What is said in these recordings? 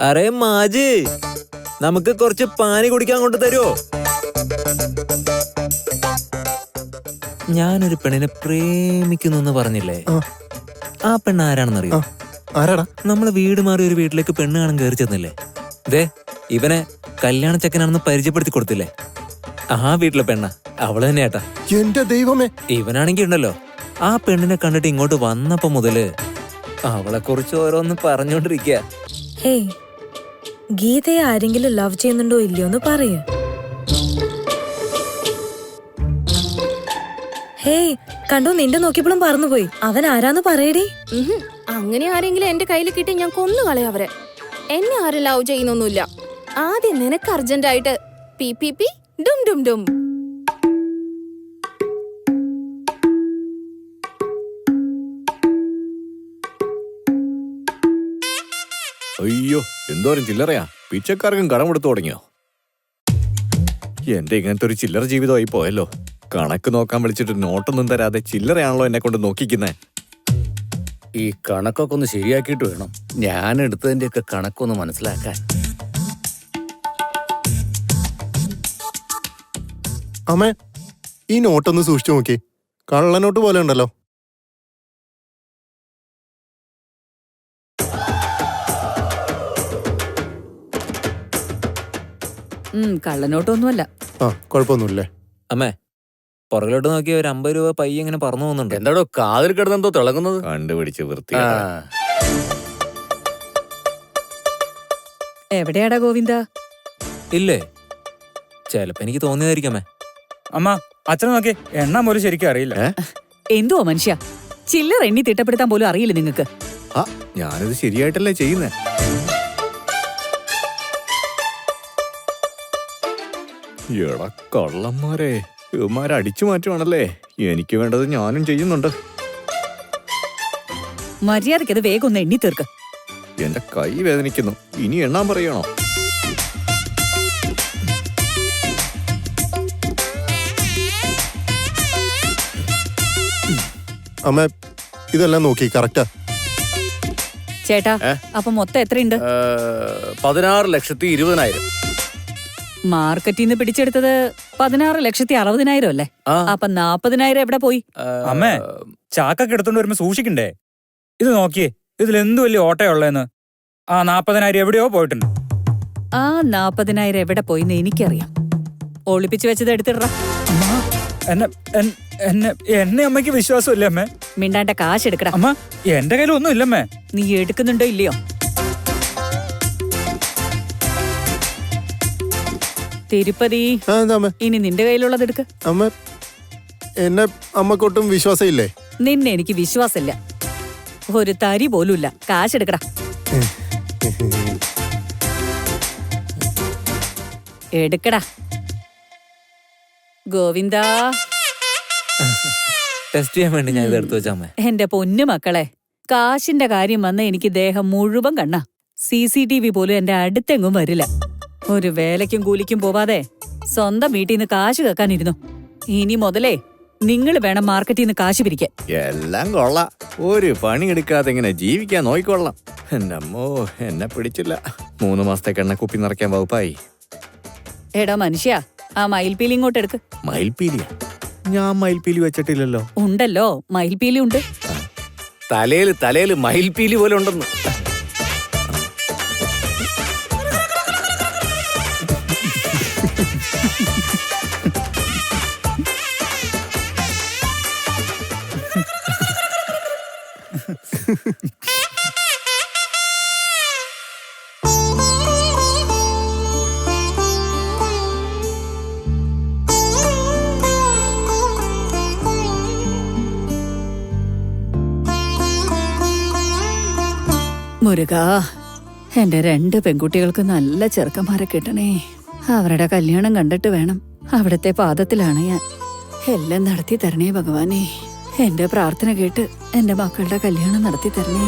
Array മാജി, നമുക്ക് കുറച്ച് പാനി കുടിക്കാൻ കൊണ്ട് തരുമോ? ഞാനൊരു പെണ്ണിനെ പ്രേമിക്കുന്നു പറഞ്ഞില്ലേ, ആ പെണ്ണ് ആരാണെന്നറിയോ? ആരാടാ? നമ്മള് വീട് മാറി ഒരു വീട്ടിലേക്ക് പെണ്ണ് കാണാൻ കയറി ചെന്നില്ലേ, ദേ ഇവനെ കല്യാണ ചെക്കനാണെന്ന് പരിചയപ്പെടുത്തി കൊടുത്തില്ലേ, ആ വീട്ടിലെ പെണ്ണ അവള് തന്നെ ഏട്ടാ. എന്റെ ദൈവമേ, ഇവനാണെങ്കി ഉണ്ടല്ലോ, ആ പെണ്ണിനെ കണ്ടിട്ട് ഇങ്ങോട്ട് വന്നപ്പോ മുതല് അവളെ കുറിച്ച് ഓരോന്ന് പറഞ്ഞോണ്ടിരിക്കുക. ഹേയ്, ഗീതയെ ആരെങ്കിലും ലവ് ചെയ്യുന്നുണ്ടോ ഇല്ലയോന്ന് പറയ്. ഹേയ്, കണ്ടോ, നിന്റെ നോക്കിയപ്പോഴും പറന്നുപോയി. അവൻ ആരാന്ന് പറയടി. അങ്ങനെ ആരെങ്കിലും എന്റെ കയ്യിൽ കിട്ടി ഞാൻ കൊന്നു കളയാ അവരെ. എന്നെ ആരും ലവ് ചെയ്യുന്നൊന്നുമില്ല. ആദ്യം നിനക്ക് അർജന്റായിട്ട് പി പി പി ഡും ഡും ഡും. അയ്യോ, എന്തോരം ചില്ലറയാ! പിച്ചക്കാർക്കും കടം കൊടുത്തു തുടങ്ങിയോ? എന്റെ ഇങ്ങനത്തെ ഒരു ചില്ലറ ജീവിതമായി പോയല്ലോ. കണക്ക് നോക്കാൻ വിളിച്ചിട്ട് നോട്ടൊന്നും തരാതെ ചില്ലറയാണല്ലോ എന്നെ കൊണ്ട് നോക്കിക്കുന്നേ. ഈ കണക്കൊക്കെ ഒന്ന് ശരിയാക്കിയിട്ട് വേണം ഞാൻ എടുത്തതിന്റെയൊക്കെ കണക്കൊന്ന് മനസ്സിലാക്കാൻ. അമ്മേ, ഈ നോട്ടൊന്ന് സൂക്ഷിച്ചു നോക്കി. കള്ളനോട്ട് പോലെ ഉണ്ടല്ലോ. കള്ളനോട്ടൊന്നുമല്ല. ആ, കുഴപ്പമൊന്നുമില്ലേ അമ്മേ, പുറകിലോട്ട് നോക്കി ഒരു 50 രൂപ പയ്യെ ഇങ്ങനെ പറന്നു പോകുന്നുണ്ട്. എന്താടോ കാതിൽ കിടന്നെന്തോ തിളങ്ങുന്നത്? കണ്ടുപിടിച്ച് വൃത്തി. എവിടെയാടാ ഗോവിന്ദ? ഇല്ലേ, ചെലപ്പോ എനിക്ക് തോന്നിയതായിരിക്കമ്മേ. അമ്മ, അച്ഛനെ നോക്കി, എണ്ണ പോലും ശരിക്കും അറിയില്ല. എന്തുവാ മനുഷ്യ, ചില്ലറ എണ്ണി തിട്ടപ്പെടുത്താൻ പോലും അറിയില്ല നിങ്ങക്ക്. ആ, ഞാനിത് ശരിയായിട്ടല്ലേ ചെയ്യുന്നേ. എടാ കള്ളന്മാരെ, ഇവന്മാരെ അടിച്ചു മാറ്റുവാണല്ലേ. എനിക്ക് വേണ്ടത് ഞാനും ചെയ്യുന്നുണ്ട്. മര്യാദയ്ക്ക് അത് വേഗം ഒന്ന് എണ്ണി തീർക്ക്. എന്റെ കൈ വേദനിക്കുന്നു. ഇനി എണ്ണാൻ പറയണോ? അമ്മ, ഇതെല്ലാം നോക്കി കറക്റ്റാ. ചേട്ടാ, അപ്പൊ മൊത്തം എത്രയുണ്ട്? 16,20,000. മാർക്കറ്റിൽ നിന്ന് പിടിച്ചെടുത്തത് 16,60,000 അല്ലേ? അപ്പൊ 40,000 എവിടെ പോയി? അമ്മേ, ചാക്കൊക്കെ എടുത്തോണ്ട് വരുമ്പോ സൂക്ഷിക്കണ്ടേ? ഇത് നോക്കിയേ, ഇതിൽ എന്ത് വലിയ ഓട്ടയുള്ളതെന്ന്. ആ 40,000 എവിടെയോ പോയിട്ടുണ്ട്. ആ 40,000 എവിടെ പോയിന്ന് എനിക്കറിയാം. ഒളിപ്പിച്ചു വെച്ചത് എടുത്തിടറ. എന്നെ അമ്മയ്ക്ക് വിശ്വാസമില്ലേ അമ്മേ? മിണ്ടാണ്ട കാശ് എടുക്കടാ. അമ്മ, എന്റെ കയ്യിൽ ഒന്നും ഇല്ലമ്മേ. നീ എടുക്കുന്നുണ്ടോ ഇല്ലയോ? തിരുപ്പതി, ഇനി നിന്റെ കയ്യിലുള്ളത് എടുക്ക്. അമ്മ, എന്നെ അമ്മക്കൊട്ടും വിശ്വാസമില്ലേ? നിന്നെ എനിക്ക് വിശ്വാസമില്ല. ഒരു തരി പോലുമില്ല. കാശ് എടുക്കടാ. എടുക്കടാ ഗോവിന്ദ. ടെസ്റ്റ് ചെയ്യാൻ വേണ്ടി ഞാൻ ഇത് എടുത്തു വെച്ചാമ്മേ. എന്റെ പൊന്നു മക്കളെ, കാശിന്റെ കാര്യം വന്ന എനിക്ക് ദേഹം മുഴുവൻ കണ്ണാ. CCTV പോലും എന്റെ അടുത്തെങ്ങും വരില്ല. ഒരു വേലയ്ക്കും കൂലിക്കും പോവാതെ സ്വന്തം വീട്ടിൽ നിന്ന് കാശ് കേൾക്കാനിരുന്നു. ഇനി മുതലേ നിങ്ങൾ വേണം മാർക്കറ്റിൽ നിന്ന് കാശ് പിരിക്കാൻ. എല്ലാം കൊള്ളാം. ഒരു പണിയെടുക്കാതെ ഇങ്ങനെ ജീവിക്കാൻ നോക്കിക്കൊള്ളാം. എന്റെ അമ്മോ, എന്നെ പിടിച്ചില്ല. 3 മാസത്തേക്ക് എണ്ണ കുപ്പി നിറയ്ക്കാൻ വകുപ്പായി. എടാ മനുഷ്യ, ആ മയിൽപീലി ഇങ്ങോട്ട് എടുക്ക്. മയിൽപീലിയാ? ഞാൻ മയിൽപീലി വെച്ചിട്ടില്ലല്ലോ. ഉണ്ടല്ലോ, മയിൽപീലി ഉണ്ട്. തലയില് മയിൽപീലി പോലെ ഉണ്ടെന്ന്. മുരുകാ, എന്റെ 2 പെൺകുട്ടികൾക്ക് നല്ല ചെറുക്കന്മാരെ കിട്ടണേ. അവരുടെ കല്യാണം കണ്ടിട്ട് വേണം. അവിടത്തെ പാദത്തിലാണ് ഞാൻ. എല്ലാം നടത്തി തരണേ ഭഗവാനെ. എന്റെ പ്രാർത്ഥന കേട്ട് എന്റെ മക്കളുടെ കല്യാണം നടത്തി തരണേ.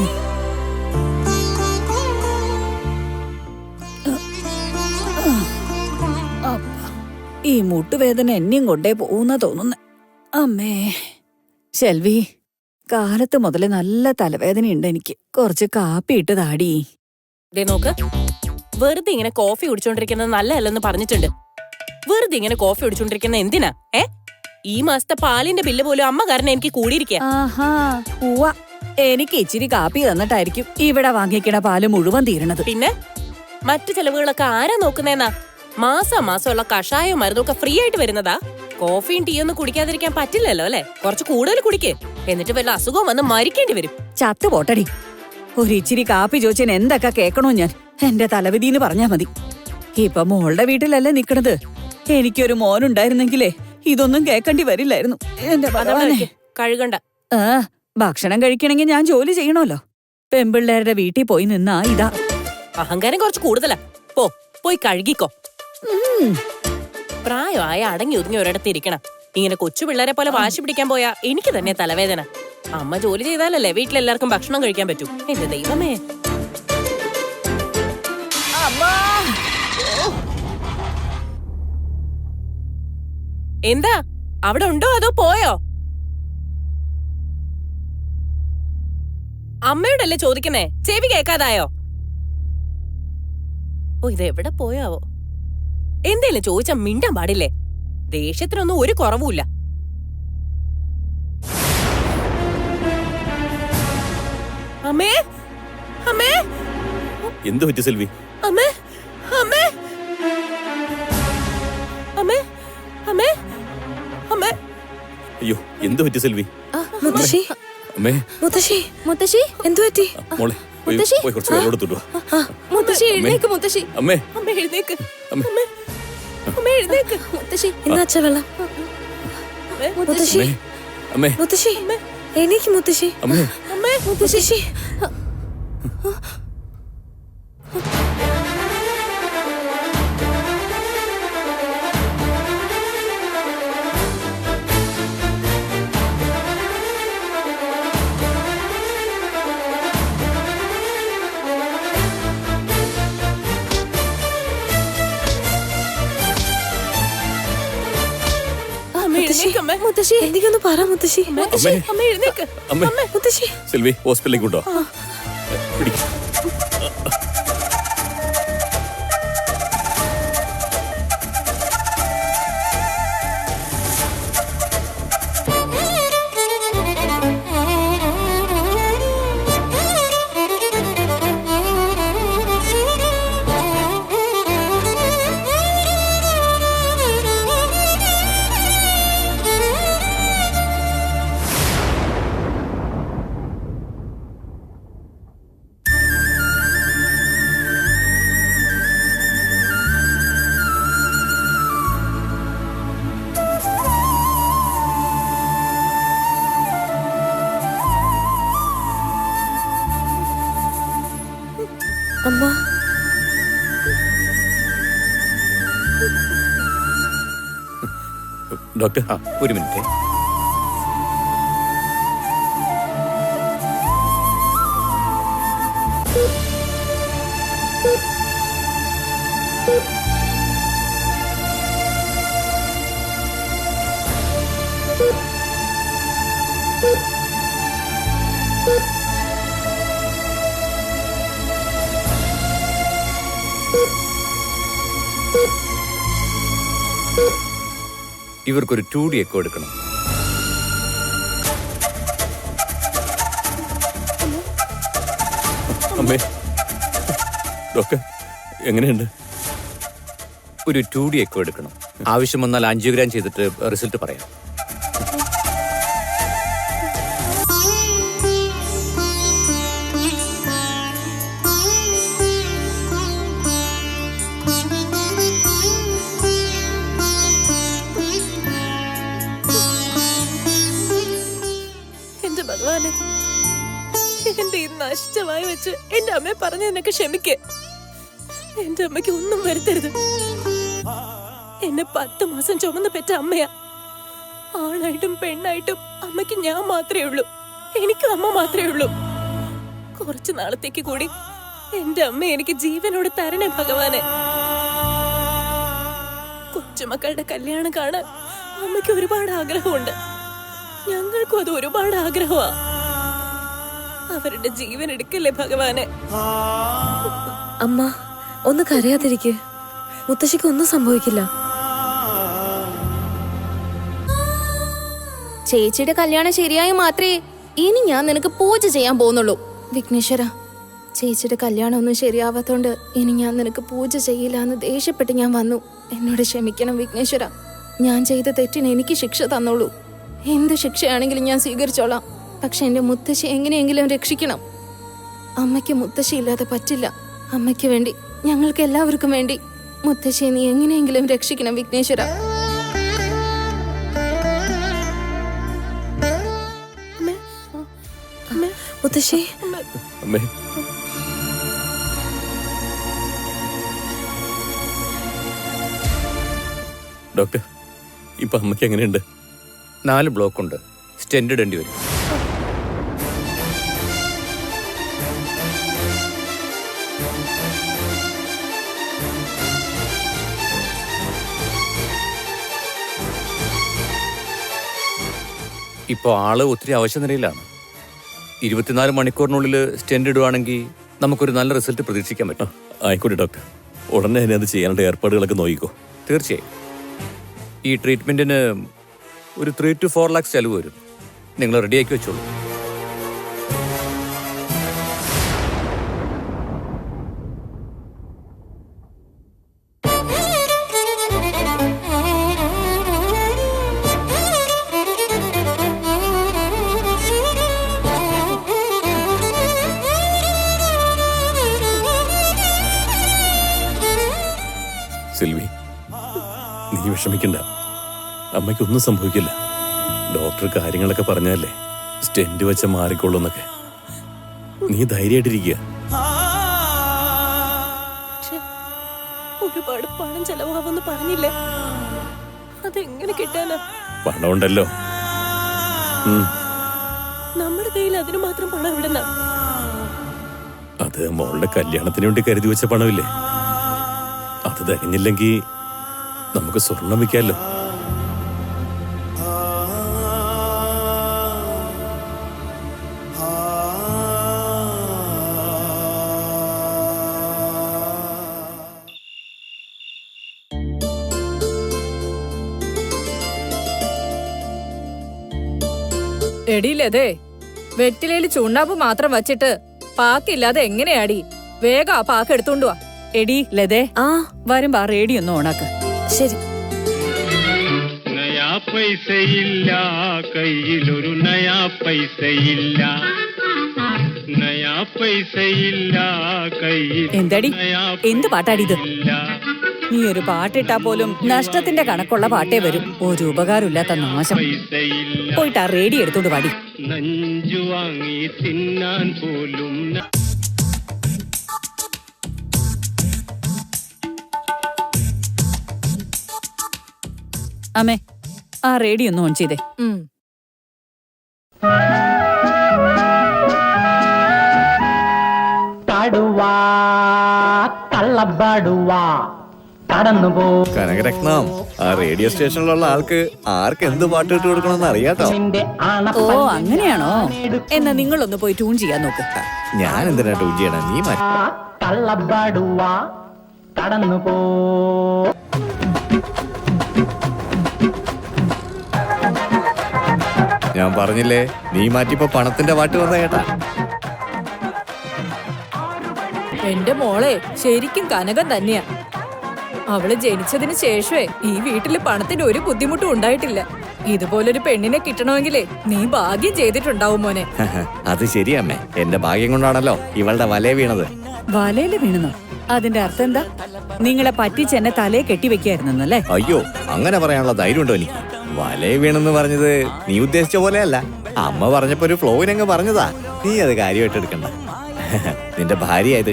ഈ മുട്ടുവേദന എന്നെയും കൊണ്ടേ പോകുന്ന തോന്നുന്നു. അമ്മേ. ശെൽവി, കാലത്ത് മുതലേ നല്ല തലവേദനയുണ്ട് എനിക്ക്. കുറച്ച് കാപ്പി ഇട്ട് താടി. ദേ നോക്ക്, വെറുതെ ഇങ്ങനെ കോഫി കുടിച്ചോണ്ടിരിക്കുന്നത് നല്ലതല്ലെന്ന് പറഞ്ഞിട്ടുണ്ട്. വെറുതെ ഇങ്ങനെ കോഫി കുടിച്ചോണ്ടിരിക്കുന്ന എന്തിനാ? ഈ മാസത്തെ പാലിന്റെ ബില്ല് പോലും അമ്മ കാരണം എനിക്ക് കൂടിയിരിക്കുക. ആഹാ ഉവ്വ. എനിക്ക് ഇച്ചിരി കാപ്പി തന്നിട്ടായിരിക്കും ഇവിടെ വാങ്ങിക്കണ പാല് മുഴുവൻ തീരണത്. പിന്നെ മറ്റു ചെലവുകളൊക്കെ ആരാ നോക്കുന്നേന്നാ? മാസമുള്ള കഷായവും മരുന്നൊക്കെ ഫ്രീ ആയിട്ട് വരുന്നതാ. കോഫിയും ടീ ഒന്നും കുടിക്കാതിരിക്കാൻ പറ്റില്ലല്ലോ അല്ലെ? കുറച്ച് കൂടുതൽ കുടിക്കേ, എന്നിട്ട് വല്ല അസുഖവും വന്ന് മരിക്കേണ്ടി വരും. ചത്തു പോട്ടടി. ഒരു ഇച്ചിരി കാപ്പി ചോദിച്ചാൽ എന്തൊക്കെ കേക്കണോ ഞാൻ? എന്റെ തലവിധിന്ന് പറഞ്ഞാ മതി. ഇപ്പൊ മോളുടെ വീട്ടിലല്ലേ നിക്കണത്. എനിക്കൊരു മോനുണ്ടായിരുന്നെങ്കിലേ ഇതൊന്നും കേക്കണ്ടി വരില്ലായിരുന്നു. എന്റെ ഭഗവാനെ. കഴുകണ്ട. ഭക്ഷണം കഴിക്കണമെങ്കിൽ ഞാൻ ജോലി ചെയ്യണമല്ലോ. പെമ്പിള്ളേരുടെ വീട്ടിൽ പോയി നിന്നാ ഇതാ. അഹങ്കാരം കുറച്ച് കൂടുതലാ. പോയി കഴുകിക്കോ. പ്രായമായ അടങ്ങി ഒതുങ്ങി ഒരിടത്ത് ഇരിക്കണം. ഇങ്ങനെ കൊച്ചു പിള്ളേരെ പോലെ വാശി പിടിക്കാൻ പോയാ എനിക്ക് തന്നെ തലവേദന. അമ്മ ജോലി ചെയ്താലല്ലേ വീട്ടിലെല്ലാവർക്കും ഭക്ഷണം കഴിക്കാൻ പറ്റൂ. എന്റെ ദൈവമേ. എന്താ അവിടെ ഉണ്ടോ അതോ പോയോ? അമ്മയോടല്ലേ ചോദിക്കുന്നേ, ചെവി കേക്കാതായോ? ഇതെവിടെ പോയാവോ? എന്തേലും ചോദിച്ചാ മിണ്ടാൻ പാടില്ലേ? ദേഷ്യത്തിനൊന്നും ഒരു കുറവുമില്ല. അമ്മേ, അമ്മേ, എന്തു പറ്റി സെൽവി? അമ്മേ, അമ്മേ, അമ്മേ, അമ്മേ, അമ്മേ. അയ്യോ, എന്തു പറ്റി സെൽവി? മുത്തശ്ശി, അമ്മേ, മുത്തശ്ശി, മുത്തശ്ശി, എന്തു പറ്റി? മോളെ പോയി കുറച്ച് വെള്ളം എടുത്തിട്ട് വാ. മുത്തശ്ശി എഴുന്നേക്ക്. മുത്തശ്ശി, അമ്മേ, അമ്മ എഴുന്നേക്ക്. അമ്മേ. അമ്മ എഴുന്നേക്ക്. മുത്തശ്ശി, എന്നാ വെള്ളം? മുത്തശ്ശി, അമ്മേ, മുത്തശ്ശി, എനിക്ക് മുത്തശ്ശി, അമ്മേ, മുത്തശ്ശി. മുത്തശ്ശി, എന്തെങ്കിലും പറ മുത്തശ്ശി. അമ്മ എഴുന്നേക്ക്. അമ്മേ, മുത്തശ്ശി, സെൽവി ഹോസ്പിറ്റലിലേക്ക് കൊണ്ടോ? അമ്മ. ഡോക്ടർ, ഒരു മിനിറ്റ്. ഇവർക്കൊരു 2D എക്കോ എടുക്കണം. അമ്മേ, ഡോക്ടർ എങ്ങനെയുണ്ട്? ഒരു 2D എക്കോ എടുക്കണം. ആവശ്യം വന്നാൽ ആൻജിയോഗ്രാം ചെയ്തിട്ട് റിസൾട്ട് പറയാം. ഭഗവാനെ, എന്റെ ഈ നഷ്ടമായി വെച്ച് എന്റെ അമ്മയെ പറഞ്ഞ നിനക്ക് ക്ഷമിക്കേ. എന്റെ അമ്മയ്ക്ക് ഒന്നും വരുത്തരുത്. എന്നെ 10 മാസം ചുമന്ന് പെറ്റ അമ്മയാ. ആണായിട്ടും പെണ്ണായിട്ടും അമ്മയ്ക്ക് ഞാൻ മാത്രമേ ഉള്ളൂ. എനിക്കും അമ്മ മാത്രമേ ഉള്ളൂ. കുറച്ചു നാളത്തേക്ക് കൂടി എന്റെ അമ്മ എനിക്ക് ജീവനോട് തരണേ ഭഗവാനെ. കൊച്ചുമക്കളുടെ കല്യാണം കാണാൻ അമ്മയ്ക്ക് ഒരുപാട് ആഗ്രഹമുണ്ട്. ഞങ്ങൾക്കും അത് ഒരുപാട് ആഗ്രഹമാ. അവരുടെ ജീവൻ എടുക്കല്ലേ ഭഗവാനെ. അമ്മ ഒന്ന് കരയാതിരിക്കെ. മുത്തശ്ശിക്ക് ഒന്നും സംഭവിക്കില്ല. ചേച്ചിയുടെ കല്യാണം ശരിയായി മാത്രമേ ഇനി ഞാൻ നിനക്ക് പൂജ ചെയ്യാൻ പോകുന്നുള്ളൂ. വിഘ്നേശ്വര, ചേച്ചിയുടെ കല്യാണം ഒന്നും ശരിയാവാത്തോണ്ട് ഇനി ഞാൻ നിനക്ക് പൂജ ചെയ്യില്ല എന്ന് ദേഷ്യപ്പെട്ട് ഞാൻ വന്നു. എന്നോട് ക്ഷമിക്കണം വിഘ്നേശ്വര. ഞാൻ ചെയ്ത തെറ്റിന് എനിക്ക് ശിക്ഷ തന്നോളൂ. എന്ത് ശിക്ഷയാണെങ്കിലും ഞാൻ സ്വീകരിച്ചോളാം. പക്ഷെ എന്റെ മുത്തശ്ശി എങ്ങനെയെങ്കിലും രക്ഷിക്കണം. അമ്മയ്ക്ക് മുത്തശ്ശി ഇല്ലാതെ പറ്റില്ല. അമ്മയ്ക്ക് വേണ്ടി, ഞങ്ങൾക്ക് എല്ലാവർക്കും വേണ്ടി മുത്തശ്ശിയെ നീ എങ്ങനെയെങ്കിലും രക്ഷിക്കണം വിഘ്നേശ്വര. മുത്തശ്ശി, അമ്മേ ഡോക്ടർ, ഇപ്പൊ അമ്മയ്ക്ക് എങ്ങനെയുണ്ട്? 4 ബ്ലോക്ക് ഉണ്ട്. സ്റ്റെൻഡ് ഇടേണ്ടി വരും. ഇപ്പോൾ ആള് ഒത്തിരി അവശനിലയിലാണ്. 24 മണിക്കൂറിനുള്ളിൽ സ്റ്റെൻഡ് ഇടുവാണെങ്കിൽ നമുക്കൊരു നല്ല റിസൾട്ട് പ്രതീക്ഷിക്കാൻ പറ്റും. ആയിക്കോട്ടെ ഡോക്ടർ, ഉടനെ തന്നെ അത് ചെയ്യാനുള്ള ഏർപ്പാടുകളൊക്കെ നോക്കിക്കോ. തീർച്ചയായും. ഈ ട്രീറ്റ്മെന്റിന് ഒരു 3 to 4 lakhs ചെലവ് വരും. നിങ്ങൾ റെഡിയാക്കി വെച്ചോളൂ. സിൽവി, നീ വിഷമിക്കണ്ട. അമ്മയ്ക്കൊന്നും സംഭവിക്കില്ല. ഡോക്ടർ കാര്യങ്ങളൊക്കെ പറഞ്ഞല്ലേ, സ്റ്റെൻഡ് വെച്ച മാറിക്കൊള്ളുന്നൊക്കെ. നീ ധൈര്യമായിട്ടിരിക്കുക. ഒരുപാട് പണം ചെലവാകുമെന്ന് പറഞ്ഞില്ലേ? അതെങ്ങനെ കിട്ടാനാ? പണമുണ്ടല്ലോ. നമ്മുടെ കയ്യിൽ അതിന് മാത്രം പണം എവിടുന്നാ? അത് മോളുടെ കല്യാണത്തിന് വേണ്ടി കരുതി വെച്ച പണമില്ലേ? അത് തികഞ്ഞില്ലെങ്കിൽ നമുക്ക് സ്വർണം വിൽക്കാമല്ലോ. എടിയില്ലതേ, വെറ്റിലയിൽ ചുണ്ണാമ്പ് മാത്രം വച്ചിട്ട് പാക്കില്ലാതെ എങ്ങനെയാടി? വേഗം ആ പാക്ക് എടുത്തോണ്ട് വാ. എടി ലതേ, വരുമ്പോ ആ റേഡിയോ ഒന്ന് ഓണാക്ക. ശരി. നയാ പൈസയില്ല കയ്യിലൊരു നയാ പൈസയില്ല, നയാ പൈസയില്ല കയ്യിൽ. എന്തടി, എന്ത് പാട്ടാടിത്? നീ ഒരു പാട്ടിട്ടാ പോലും നഷ്ടത്തിന്റെ കണക്കുള്ള പാട്ടേ വരും. ഒരു ഉപകാരമില്ലാത്ത നാശം. പോയിട്ട് ആ റേഡിയോ എടുത്തോണ്ട് പാടി. നഞ്ചു വാങ്ങി തിന്നാൻ പോലും. അമ്മേ, ആ റേഡിയോ ഒന്ന് ഓൺ ചെയ്തേ. കനകരത്നം, ആ റേഡിയോ സ്റ്റേഷനിലുള്ള ആൾക്ക് ആർക്ക് എന്ത് പാട്ട് ഇട്ട് കൊടുക്കണമെന്ന് അറിയാട്ടോ. ഓ അങ്ങനെയാണോ? എന്നാ നിങ്ങളൊന്ന് പോയി ട്യൂൺ ചെയ്യാൻ നോക്ക്. ഞാൻ എന്തിനാ ട്യൂൺ ചെയ്യണം? നീ ഞാൻ പറഞ്ഞില്ലേ, നീ മാറ്റിപ്പോ പണത്തിന്റെ പാട്ട് വന്ന കേട്ടാ. എന്റെ മോളെ ശരിക്കും കനകം തന്നെയാ. അവള് ജനിച്ചതിന് ശേഷമേ ഈ വീട്ടില് പണത്തിന് ഒരു ബുദ്ധിമുട്ടും ഉണ്ടായിട്ടില്ല. ഇതുപോലൊരു പെണ്ണിനെ കിട്ടണമെങ്കിലേ നീ ഭാഗ്യം ചെയ്തിട്ടുണ്ടാവും മോനെ. അത് ശരിയമ്മേ, എന്റെ ഭാഗ്യം കൊണ്ടാണല്ലോ ഇവളുടെ വലയ വീണത്. വലയില് വീണെന്നോ? അതിന്റെ അർത്ഥം എന്താ? നിങ്ങളെ പറ്റിച്ചെന്നെ തലയെ കെട്ടിവെക്കായിരുന്നല്ലേ? അയ്യോ, അങ്ങനെ പറയാനുള്ള ധൈര്യം ഉണ്ടോ എനിക്ക്? വലയ വീണെന്ന് പറഞ്ഞത് നീ ഉദ്ദേശിച്ച പോലെയല്ല. അമ്മ പറഞ്ഞപ്പോ ഒരു ഫ്ലോവിനങ്ങ് പറഞ്ഞതാ. നീ അത് കാര്യമായിട്ട് എടുക്കണ്ട. നിന്റെ ഭാര്യയായത്,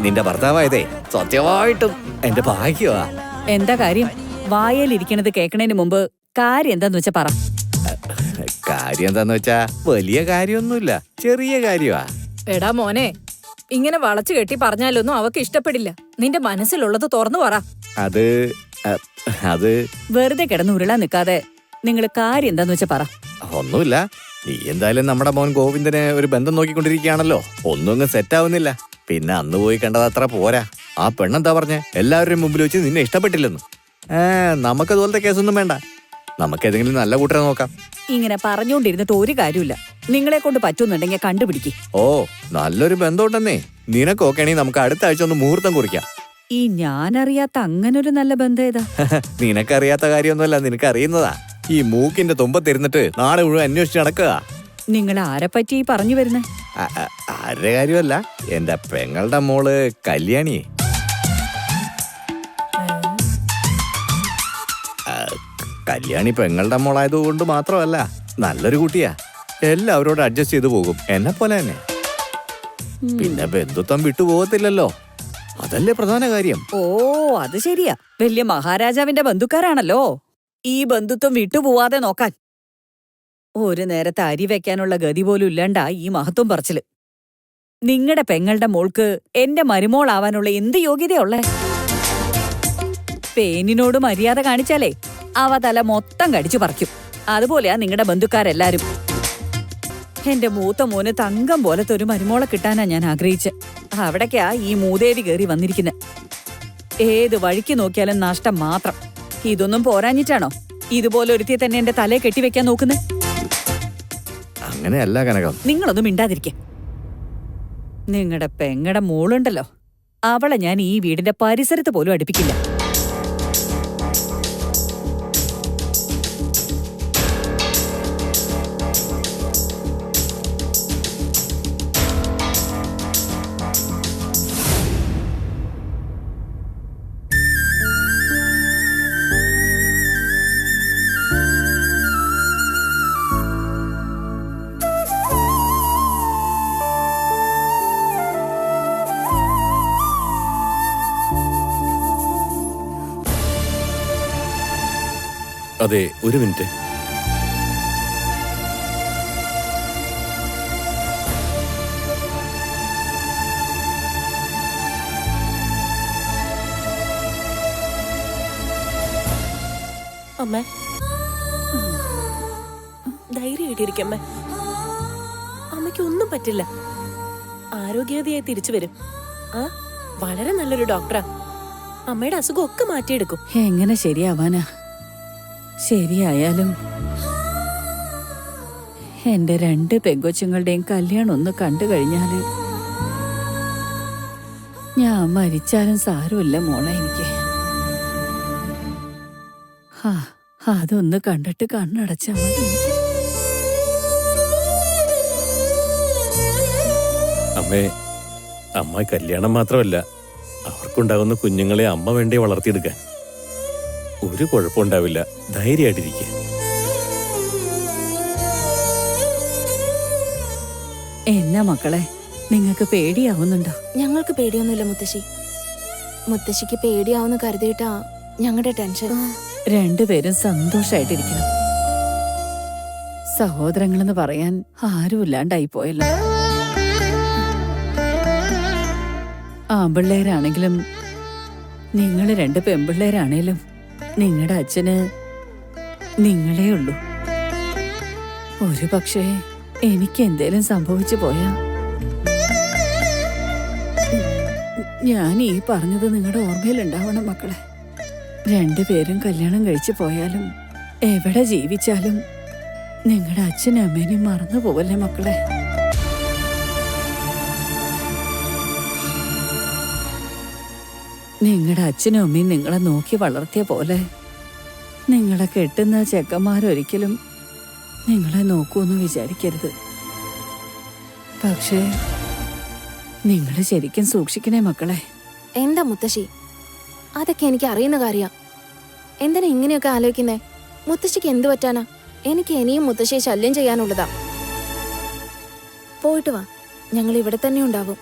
നിന്റെ ഭർത്താവായതേ സത്യമായിട്ടും എന്റെ ഭാഗ്യമാ. എന്താ കാര്യം? വായലിരിക്കണത് കേക്കണേന് മുമ്പ് കാര്യം എന്താന്ന് വെച്ചാ പറ. കാര്യം എന്താന്ന് വെച്ചാ വലിയ കാര്യമൊന്നുമില്ല, ചെറിയ കാര്യമാ. എടാ മോനെ, ഇങ്ങനെ വളച്ചു കെട്ടി പറഞ്ഞാലൊന്നും അവക്ക് ഇഷ്ടപ്പെടില്ല. നിന്റെ മനസ്സിലുള്ളത് തുറന്നു പറ. അത് വെറുതെ കിടന്ന് ഉരുളാൻ നിക്കാതെ നിങ്ങള് കാര്യം എന്താന്ന് വെച്ചാ പറ. ഒന്നുമില്ല, നീ എന്തായാലും നമ്മുടെ മോൻ ഗോവിന്ദന് ഒരു ബന്ധം നോക്കിക്കൊണ്ടിരിക്കുകയാണല്ലോ. ഒന്നും അങ്ങ് സെറ്റ് ആവുന്നില്ല. പിന്നെ അന്ന് പോയി കണ്ടത് അത്ര പോരാ. ആ പെണ്ണെന്താ പറഞ്ഞേ? എല്ലാവരുടെയും മുമ്പിൽ വെച്ച് നിന്നെ ഇഷ്ടപ്പെട്ടില്ലെന്ന്. നമുക്കതുപോലത്തെ കേസൊന്നും വേണ്ട. നമുക്ക് ഏതെങ്കിലും നല്ല കൂട്ടരെ നോക്കാം. ഇങ്ങനെ പറഞ്ഞുകൊണ്ടിരുന്നിട്ട് ഒരു കാര്യമില്ല. നിങ്ങളെ കൊണ്ട് പറ്റുന്നുണ്ടെങ്കിൽ കണ്ടുപിടിക്കും. ഓ, നല്ലൊരു ബന്ധമുണ്ടെന്നേ. നിനക്കൊക്കെയാണെങ്കിൽ നമുക്ക് അടുത്ത ആഴ്ച ഒന്ന് മുഹൂർത്തം കുറിക്കാം. ഈ ഞാനറിയാത്ത അങ്ങനൊരു നല്ല ബന്ധം ഏതാ? നിനക്കറിയാത്ത കാര്യമൊന്നുമല്ല, നിനക്കറിയുന്നതാ. ഈ മൂക്കിന്റെ തുമ്പത്തിരുന്നിട്ട് നാളെ മുഴുവൻ അന്വേഷിച്ച് നടക്കുക. നിങ്ങൾ ആരെ പറ്റി പറഞ്ഞു വരുന്നേ? ആരുടെ കാര്യമല്ല, എന്റെ പെങ്ങളുടെ മോള് കല്യാണി. കല്യാണി പെങ്ങളുടെ മോളായതുകൊണ്ട് മാത്രമല്ല, നല്ലൊരു കുട്ടിയാ. എല്ലാവരോടും അഡ്ജസ്റ്റ് ചെയ്തു പോകും, എന്നെ പോലെ തന്നെ. പിന്നെ ബന്ധുത്വം വിട്ടുപോകത്തില്ലല്ലോ, അതല്ലേ പ്രധാന കാര്യം. ഓ, അത് ശരിയാ. വലിയ മഹാരാജാവിന്റെ ബന്ധുക്കാരാണല്ലോ. ഈ ബന്ധുത്വം വിട്ടുപോവാതെ നോക്കാൻ ഒരു നേരത്തെ അരി വെക്കാനുള്ള ഗതി പോലും ഇല്ലാണ്ടാ ഈ മഹത്വം പറച്ചില്. നിങ്ങളുടെ പെങ്ങളുടെ മോൾക്ക് എന്റെ മരുമോളാവാനുള്ള എന്ത് യോഗ്യതയുള്ളേ? പേനിനോട് മര്യാദ കാണിച്ചാലേ അവ തല മൊത്തം കടിച്ചു പറിക്കും. അതുപോലെയാ നിങ്ങളുടെ ബന്ധുക്കാരെല്ലാരും. എന്റെ മൂത്ത മോന് തങ്കം പോലത്തെ ഒരു മരുമോളെ കിട്ടാനാ ഞാൻ ആഗ്രഹിച്ച്. അവിടേക്കാ ഈ മൂദേവി കയറി വന്നിരിക്കുന്നെ. ഏത് വഴിക്ക് നോക്കിയാലും നഷ്ടം മാത്രം. ഇതൊന്നും പോരാഞ്ഞിട്ടാണോ ഇതുപോലെ ഒരുത്തിയെ തന്നെ എന്റെ തലയെ കെട്ടിവെക്കാൻ നോക്കുന്നേ? അങ്ങനെയല്ല കനകം. നിങ്ങളൊന്നും മിണ്ടാതിരിക്കെ. നിങ്ങളുടെ പെങ്ങടെ മോളുണ്ടല്ലോ, അവളെ ഞാൻ ഈ വീടിന്റെ പരിസരത്ത് പോലും അടുപ്പിക്കില്ല. അതെ, ഒരു മിനിറ്റ്. അമ്മേ, ധൈര്യമായിട്ടിരിക്കമ്മേ. അമ്മയ്ക്ക് ഒന്നും പറ്റില്ല. ആരോഗ്യവതിയായി തിരിച്ചു വരും. വളരെ നല്ലൊരു ഡോക്ടറാ. അമ്മയുടെ അസുഖം ഒക്കെ മാറ്റിയെടുക്കും. എങ്ങനെ ശരിയാവാനാ? ശരിയായാലും എന്റെ 2 പെങ്കൊച്ചുങ്ങളുടെയും കല്യാണം ഒന്ന് കണ്ടു കഴിഞ്ഞാല് ഞാൻ മരിച്ചാലും സാരമില്ല മോളെ. എനിക്ക് അതൊന്ന് കണ്ടിട്ട് കണ്ണടച്ചാ മതി. അമ്മേ, അമ്മ കല്യാണം മാത്രമല്ല, അവർക്കുണ്ടാകുന്ന കുഞ്ഞുങ്ങളെ അമ്മ വേണ്ടി വളർത്തിയെടുക്കാൻ. ഒരു കുഴപ്പമുണ്ടാവില്ല, ധൈര്യമായിട്ടിരിക്കുക. എന്നാ മക്കളെ, നിങ്ങൾക്ക് പേടിയാവുന്നുണ്ടോ? ഞങ്ങൾക്ക് പേടിയൊന്നുമില്ല മുത്തശ്ശി. മുത്തശ്ശിക്ക് പേടിയാവുന്ന കരുതിയിട്ടാ ഞങ്ങളുടെ ടെൻഷൻ. 2 പേരും സന്തോഷായിട്ടിരിക്കണം. സഹോദരങ്ങളെന്ന് പറയാൻ ആരുമില്ലാണ്ടായി പോയല്ലോ. ആമ്പിള്ളേരാണെങ്കിലും നിങ്ങൾ 2 പെമ്പിള്ളേരാണേലും നിങ്ങളുടെ അച്ഛന് നിങ്ങളേ ഉള്ളൂ. ഒരു പക്ഷേ എനിക്ക് എന്തേലും സംഭവിച്ചു പോയാ ഞാൻ ഈ പറഞ്ഞത് നിങ്ങളുടെ ഓർമ്മയിലുണ്ടാവണം മക്കളെ. 2 പേരും കല്യാണം കഴിച്ചു പോയാലും എവിടെ ജീവിച്ചാലും നിങ്ങളുടെ അച്ഛനും അമ്മേനെയും മറന്നു പോവല്ലേ മക്കളെ. നിങ്ങളുടെ അച്ഛനും അമ്മയും നിങ്ങളെ നോക്കി വളർത്തിയ പോലെ നിങ്ങളെ കെട്ടുന്ന ചെക്കന്മാരൊരിക്കലും നിങ്ങളെ നോക്കൂന്ന് വിചാരിക്കരുത്. പക്ഷേ നിങ്ങൾ ശരിക്കും സൂക്ഷിക്കണേ മക്കളെ. എന്താ മുത്തശ്ശി, അതൊക്കെ എനിക്ക് അറിയുന്ന കാര്യ. എന്തിനാ ഇങ്ങനെയൊക്കെ ആലോചിക്കുന്നേ? മുത്തശ്ശിക്ക് എന്ത് പറ്റാനാ? എനിക്ക് ഇനിയും മുത്തശ്ശിയെ ശല്യം ചെയ്യാനുള്ളതാ. പോയിട്ട് വാ, ഞങ്ങൾ ഇവിടെ തന്നെ ഉണ്ടാവും.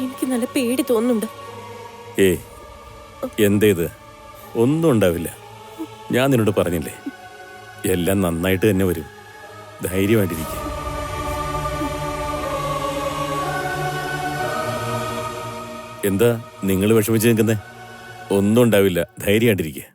എനിക്ക് നല്ല പേടി തോന്നുന്നുണ്ട്. എന്തേത്? ഒന്നും ഉണ്ടാവില്ല. ഞാൻ നിന്നോട് പറഞ്ഞില്ലേ, എല്ലാം നന്നായിട്ട് തന്നെ വരും. ധൈര്യമായിട്ടിരിക്കുക. എന്താ നിങ്ങൾ വിഷമിച്ച് നിൽക്കുന്നേ? ഒന്നും ഉണ്ടാവില്ല, ധൈര്യമായിട്ടിരിക്കുക.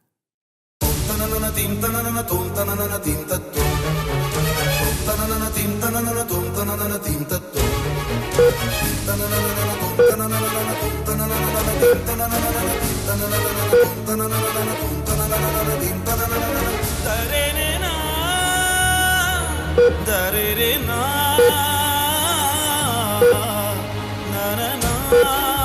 na na na